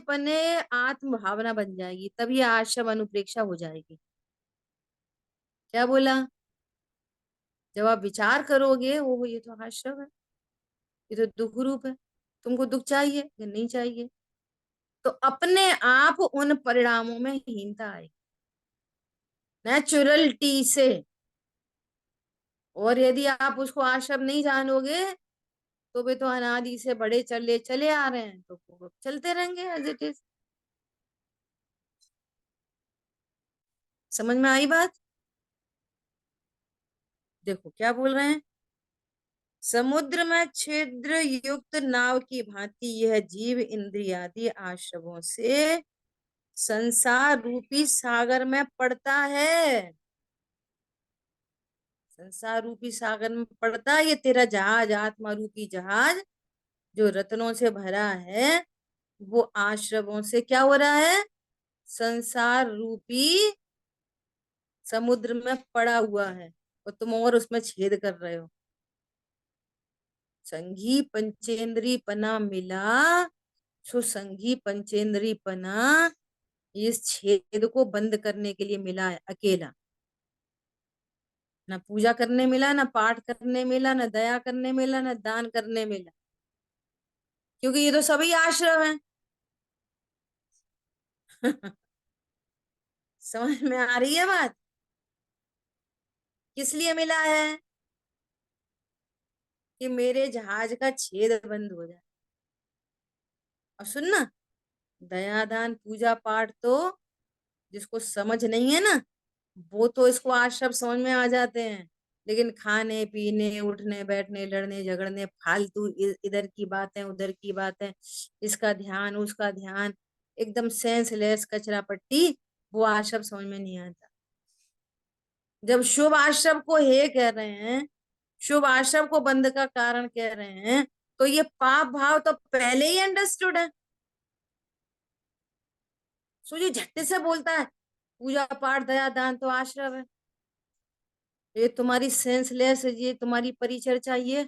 Speaker 1: पने आत्म भावना बन जाएगी, तब ये आश्रव अनुप्रेक्षा हो जाएगी। क्या बोला? जब आप विचार करोगे, वो ये तो आश्रव है, ये तो दुख रूप है, तुमको दुख चाहिए या नहीं चाहिए, तो अपने आप उन परिणामों में हीनता आएगी नेचुरलिटी से। और यदि आप उसको आश्रम नहीं जानोगे, तो वे तो अनादि से बड़े चले चले आ रहे हैं, तो वो चलते रहेंगे एज इट इज। समझ में आई बात? देखो क्या बोल रहे हैं, समुद्र में छिद्र युक्त नाव की भांति यह जीव इंद्रियादि आश्रवों से संसार रूपी सागर में पड़ता है। संसार रूपी सागर में पड़ता है, ये तेरा जहाज, आत्मा रूपी जहाज जो रत्नों से भरा है, वो आश्रवों से क्या हो रहा है, संसार रूपी समुद्र में पड़ा हुआ है, और तुम और उसमें छेद कर रहे हो। संघी पंचेंद्री पना मिला, सो संघी पंचेंद्री पना इस छेद को बंद करने के लिए मिला है अकेला। ना पूजा करने मिला, ना पाठ करने मिला, ना दया करने मिला, ना दान करने मिला, क्योंकि ये तो सभी आश्रम है। समझ में आ रही है बात? किस लिए मिला है? कि मेरे जहाज का छेद बंद हो जाए। और सुनना, दया दान पूजा पाठ तो जिसको समझ नहीं है ना, वो तो इसको आज सब समझ में आ जाते हैं। लेकिन खाने पीने उठने बैठने लड़ने झगड़ने फालतू इधर की बातें उधर की बातें, इसका ध्यान उसका ध्यान, एकदम सेंसलेस कचरा पट्टी, वो आज सब समझ में नहीं आता। जब शुभ आश्रम को हे कह रहे हैं, शुभ आश्रम को बंद का कारण कह रहे हैं, तो ये पाप भाव तो पहले ही अंडरस्टूड है। सो ये झट्टे से बोलता है पूजा पाठ दया दान तो आश्रम है। ये तुम्हारी सेंसलेस, ये तुम्हारी परिचर्चा, ये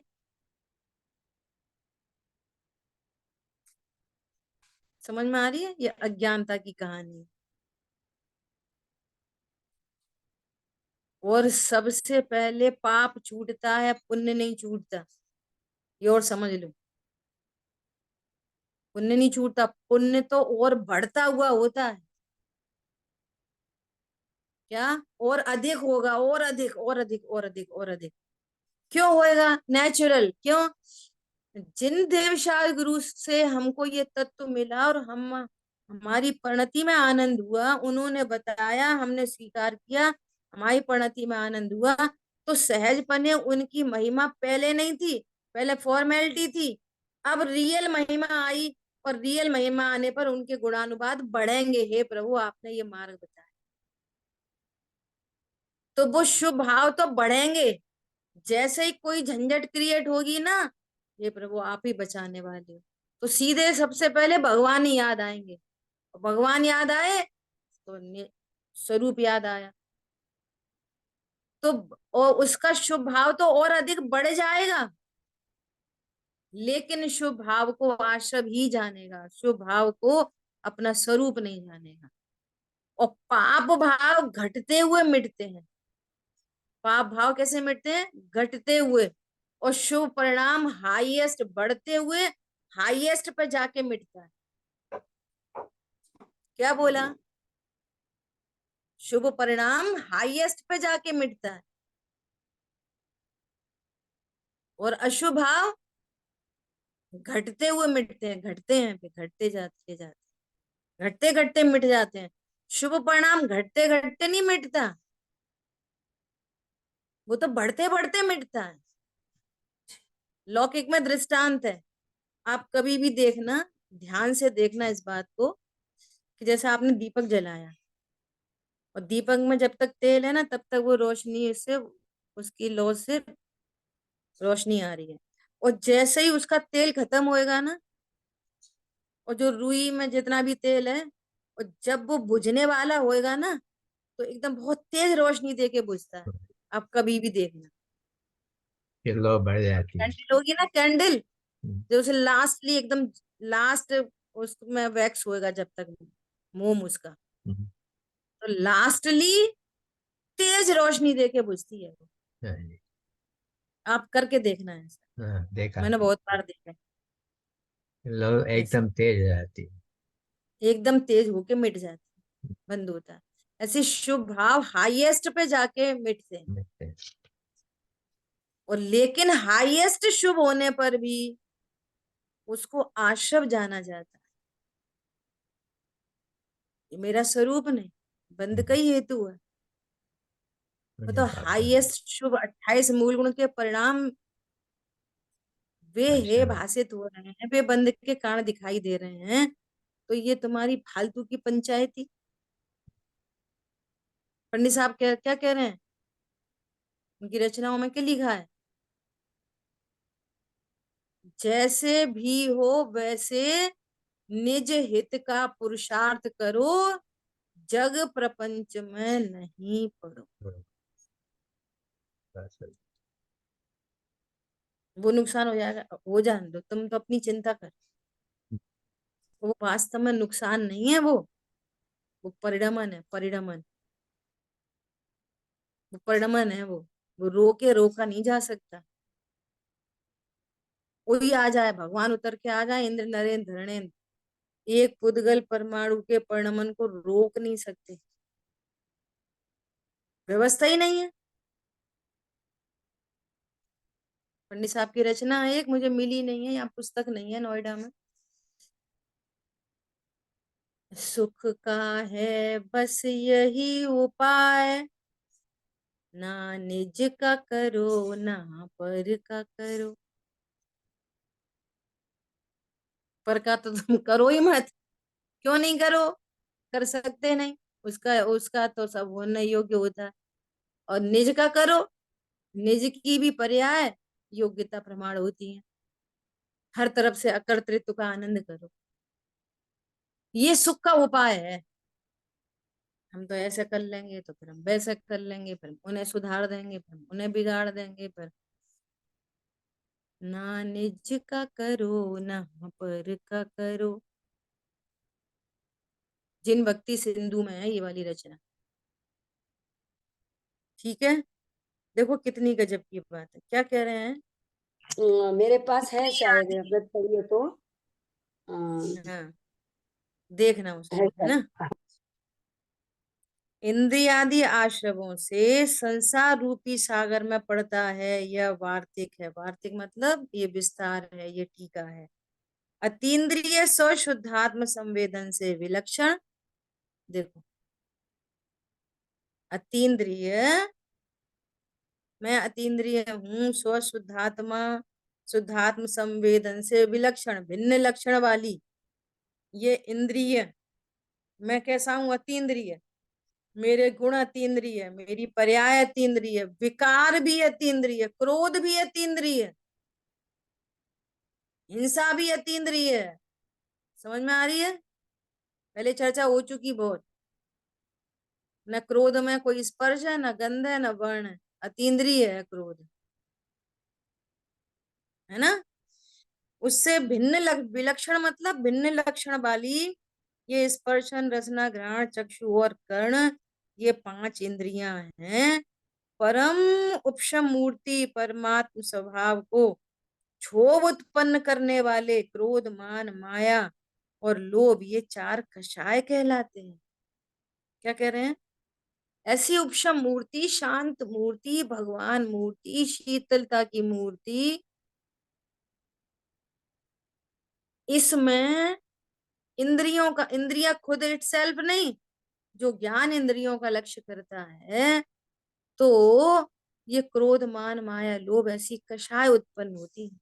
Speaker 1: समझ में आ रही है? ये अज्ञानता की कहानी है। और सबसे पहले पाप छूटता है, पुण्य नहीं छूटता। ये और समझ लो, पुण्य नहीं छूटता, पुण्य तो और बढ़ता हुआ होता है। क्या? और अधिक होगा, और अधिक और अधिक और अधिक और अधिक। क्यों होएगा? नेचुरल क्यों? जिन देवशाल गुरु से हमको ये तत्व मिला और हम हमारी परिणति में आनंद हुआ, उन्होंने बताया, हमने स्वीकार किया, हमारी परिणति में आनंद हुआ, तो सहजपने उनकी महिमा पहले नहीं थी, पहले फॉर्मेलिटी थी। अब रियल महिमा आई, और रियल महिमा आने पर उनके गुणानुवाद बढ़ेंगे। हे प्रभु, आपने ये मार्ग बताया, तो वो शुभ भाव तो बढ़ेंगे। जैसे ही कोई झंझट क्रिएट होगी ना, ये प्रभु आप ही बचाने वाले हो, तो सीधे सबसे पहले भगवान ही याद आएंगे। और भगवान याद आए तो स्वरूप याद आया, तो और उसका शुभ भाव तो और अधिक बढ़ जाएगा। लेकिन शुभ भाव को आश्रम ही जानेगा, शुभ भाव को अपना स्वरूप नहीं जानेगा। और पाप भाव घटते हुए मिटते हैं। पाप भाव कैसे मिटते हैं? घटते हुए। और शुभ परिणाम हाईएस्ट बढ़ते हुए हाईएस्ट पे जाके मिटता है। क्या बोला? शुभ परिणाम हाईएस्ट पे जाके मिटता है, और अशुभ भाव घटते हुए मिटते हैं, घटते हैं पे घटते जाते जाते, घटते घटते मिट जाते हैं। शुभ परिणाम घटते घटते नहीं मिटता, वो तो बढ़ते बढ़ते मिटता है। लौकिक में दृष्टांत है, आप कभी भी देखना, ध्यान से देखना इस बात को, कि जैसे आपने दीपक जलाया, और दीपक में जब तक तेल है ना, तब तक वो रोशनी से, उसकी लौ से रोशनी आ रही है। और जैसे ही उसका तेल खत्म होएगा ना, और जो रुई में जितना भी तेल है, और जब वो बुझने वाला होएगा ना, तो एकदम बहुत तेज रोशनी दे के बुझता है। आप कभी भी देखना,
Speaker 2: फिर लो बढ़ जाती है।
Speaker 1: कैंडल होगी ना, कैंडल,
Speaker 2: हम्म,
Speaker 1: जो उसे लास्टली एकदम लास्ट उसमें वैक्स होएगा जब तक, मोम उसका,
Speaker 2: हम्म,
Speaker 1: तो लास्टली तेज रोशनी दे के बुझती है वो।
Speaker 2: हाँ जी,
Speaker 1: आप करके देखना है ऐसा,
Speaker 2: हाँ, देखा।
Speaker 1: मैंने बहुत बार देखा है।
Speaker 2: लो
Speaker 1: ऐसे
Speaker 2: एकदम तेज हो जाती है।
Speaker 1: एकदम तेज होके मिट जाती है, बंद होता है। ऐसे शुभ भाव हाईएस्ट पे जाके मिटते हैं।
Speaker 2: देखते हैं।
Speaker 1: और लेकिन हाईएस्ट शुभ होने पर भी उसको आश्रव जाना जाता है। ये मेरा स्वरूप नहीं, बंद का ही हेतु है। वो
Speaker 2: पुण्य
Speaker 1: तो
Speaker 2: पाप दोनों।
Speaker 1: हाईएस्ट शुभ 28 मूल गुण के परिणाम वे हे
Speaker 2: आश्रम।
Speaker 1: भाषित हो रहे हैं, वे बंद के कारण दिखाई दे रहे हैं। तो ये तुम्हारी फालतू की पंचायती। पंडित साहब क्या क्या कह रहे हैं? उनकी रचनाओं में क्या लिखा है? जैसे भी हो वैसे निज हित का पुरुषार्थ करो, जग प्रपंच में नहीं पड़ो। वो नुकसान हो जाएगा, हो जाने दो, तुम तो अपनी चिंता कर। वो वास्तव में नुकसान नहीं है, वो परिणमन है, परिणमन, वो परिणमन है वो। वो रोके रोका नहीं जा सकता। कोई आ जाए, भगवान उतर के आ जाए, इंद्र नरेंद्र धरणेन्द्र, एक पुद्गल परमाणु के परिणमन को रोक नहीं सकते। व्यवस्था ही नहीं है। पंडित साहब की रचना है एक, मुझे मिली नहीं है, यहाँ पुस्तक नहीं है नोएडा में। सुख का है बस यही उपाय, ना निज का करो ना पर का करो। पर का तो तुम करो ही मत। क्यों नहीं करो? कर सकते नहीं। उसका उसका तो सब होने योग्य होता है। और निज का करो, निज की भी पर्याय योग्यता प्रमाण होती है। हर तरफ से अकर्तृत्व का आनंद करो, ये सुख का उपाय है। हम तो ऐसे कर लेंगे तो फिर हम वैसे कर लेंगे, फिर उन्हें सुधार देंगे, फिर उन्हें बिगाड़ देंगे, फिर ना निज का करो ना पर का करो। जिन भक्ति सिंधु में है ये वाली रचना। ठीक है, देखो कितनी गजब की बात है। क्या कह रहे हैं?
Speaker 3: मेरे पास है शायद, अगर चाहिए तो। अ,
Speaker 1: हाँ, देखना उसको,
Speaker 3: है
Speaker 1: है
Speaker 3: शायद।
Speaker 1: ना। इंद्रियादि आश्रवों से संसार रूपी सागर में पड़ता है, यह वार्तिक है। वार्तिक मतलब ये विस्तार है, ये टीका है। अतीन्द्रिय स्वशुद्धात्म संवेदन से विलक्षण। देखो, अतीन्द्रिय, मैं अतीन्द्रिय हूँ, स्वशुद्धात्मा, शुद्धात्म संवेदन से विलक्षण, भिन्न लक्षण वाली ये इंद्रिय। मैं कैसा हूं? अतीन्द्रिय। मेरे गुण अतीन्द्रिय, मेरी पर्याय अतीन्द्रिय, विकार भी अतीन्द्रिय, क्रोध भी अतीन्द्रिय, हिंसा भी अतीन्द्रिय है। समझ में आ रही है? पहले चर्चा हो चुकी बहुत। न क्रोध में कोई स्पर्श है, न गंध है, न वर्ण है, अतीन्द्रिय है क्रोध, है ना। उससे विलक्षण मतलब भिन्न लक्षण वाली ये स्पर्शन रसना घ्राण चक्षु और कर्ण, ये पांच इंद्रियां हैं। परम उपशम मूर्ति परमात्म स्वभाव को क्षोभ उत्पन्न करने वाले क्रोध मान माया और लोभ, ये चार कषाय कहलाते हैं। क्या कह रहे हैं? ऐसी उपशम मूर्ति, शांत मूर्ति, भगवान मूर्ति, शीतलता की मूर्ति, इसमें इंद्रियों का, इंद्रिया खुद इट सेल्फ नहीं, जो ज्ञान इंद्रियों का लक्ष्य करता है, तो ये क्रोध मान माया लोभ ऐसी कषाय उत्पन्न होती है।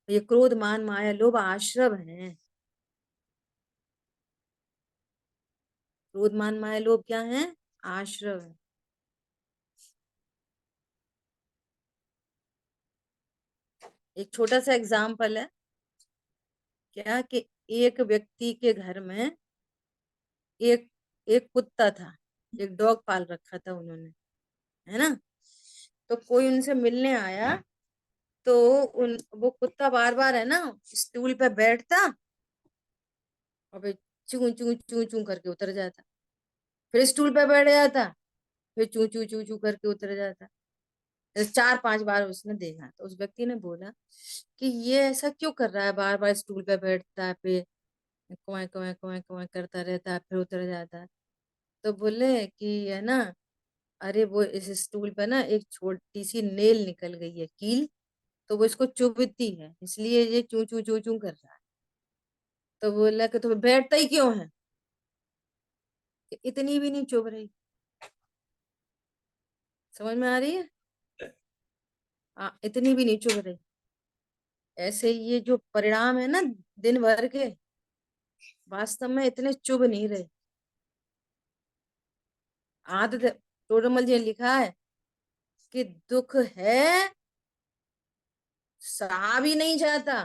Speaker 1: ये क्रोध मान माया लोभ आश्रव हैं। क्रोध मान माया लोभ क्या है? आश्रव है। एक छोटा सा एग्जाम्पल है, क्या कि एक व्यक्ति के घर में एक एक कुत्ता था, एक डॉग पाल रखा था उन्होंने, है ना। तो कोई उनसे मिलने आया, तो उन वो कुत्ता बार बार, है ना, स्टूल पे बैठता और फिर चू चू चू चू करके उतर जाता, फिर स्टूल पे बैठ जाता, फिर चू चू चू चू करके उतर जाता। चार पांच बार उसने देखा, तो उस व्यक्ति ने बोला कि ये ऐसा क्यों कर रहा है, बार बार स्टूल पे बैठता है, फिर कुएं कुएं कुएं कुएं करता रहता है, फिर उतर जाता है। तो बोले कि है ना, अरे वो इस स्टूल पे ना एक छोटी सी नेल निकल गई है, कील, तो वो इसको चुभती है, इसलिए ये चू चू चू चू कर रहा है। तो बोला कि तुम्हें बैठता ही क्यों है? कि इतनी भी नहीं चुभ रही। समझ में आ रही है? इतनी भी नहीं चुभ रही। ऐसे ये जो परिणाम है ना दिन भर के, वास्तव में इतने चुभ नहीं रहे। आदत, टोडरमल जी ने लिखा है कि दुख है, सहा भी नहीं जाता।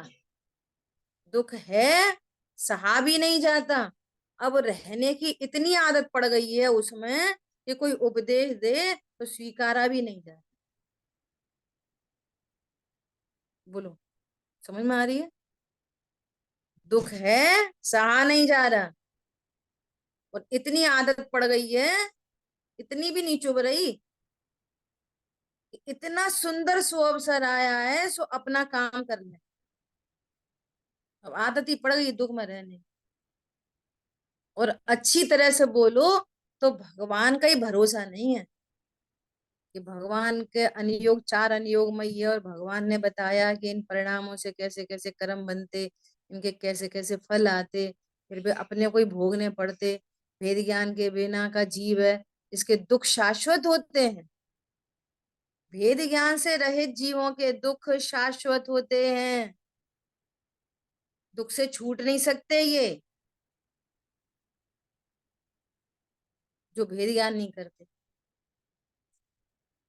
Speaker 1: दुख है, सहा भी नहीं जाता। अब रहने की इतनी आदत पड़ गई है उसमें कि कोई उपदेश दे तो स्वीकारा भी नहीं जाता। बोलो, समझ में आ रही है? दुख है, सहा नहीं जा रहा, और इतनी आदत पड़ गई है, इतनी भी नहीं चुभ रही इतना सुंदर सो अवसर आया है, सो अपना काम कर ले। अब आदत ही पड़ गई दुख में रहने, और अच्छी तरह से बोलो तो भगवान का ही भरोसा नहीं है कि भगवान के अनुयोग, 4 अनुयोग में ये, और भगवान ने बताया कि इन परिणामों से कैसे कैसे कर्म बनते, इनके कैसे कैसे फल आते, फिर भी अपने को ही भोगने पड़ते। वेद ज्ञान के बिना का जीव है, इसके दुख शाश्वत होते हैं। भेद ज्ञान से रहित जीवों के दुख शाश्वत होते हैं, दुख से छूट नहीं सकते ये, जो भेद ज्ञान नहीं करते।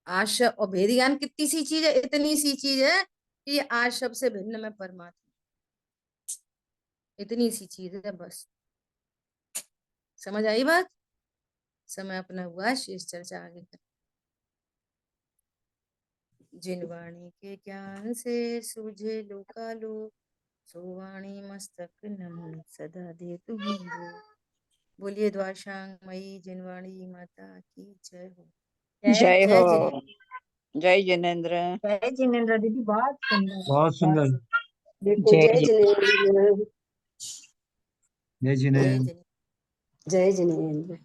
Speaker 1: आशा और भेद ज्ञान कितनी सी चीज है, इतनी सी चीज है कि ये आज सबसे भिन्न में परमात्मा, इतनी सी चीज है बस। समझ आई बात? समय अपना हुआ, शेष चर्चा आगे कर। जिन वाणी के ज्ञान से सूझे लोकालोक, सो वाणी मस्तक नमन सदा दे तुम्हें वो। बोलिए द्वारकामयी जिनवाणी माता की जय हो।
Speaker 4: जय हो।
Speaker 1: जय जिनेन्द्र।
Speaker 4: जय जिनेन्द्र।
Speaker 5: जय जिनेन्द्र दीदी, बहुत सुंदर।
Speaker 2: बहुत सुंदर।
Speaker 3: देखो,
Speaker 4: जय
Speaker 3: जय जिनेन्द्र।
Speaker 2: जय
Speaker 1: जय
Speaker 2: जिनेन्द्र।
Speaker 1: जिनेन्द्र।
Speaker 3: जय जिनेन्द्र।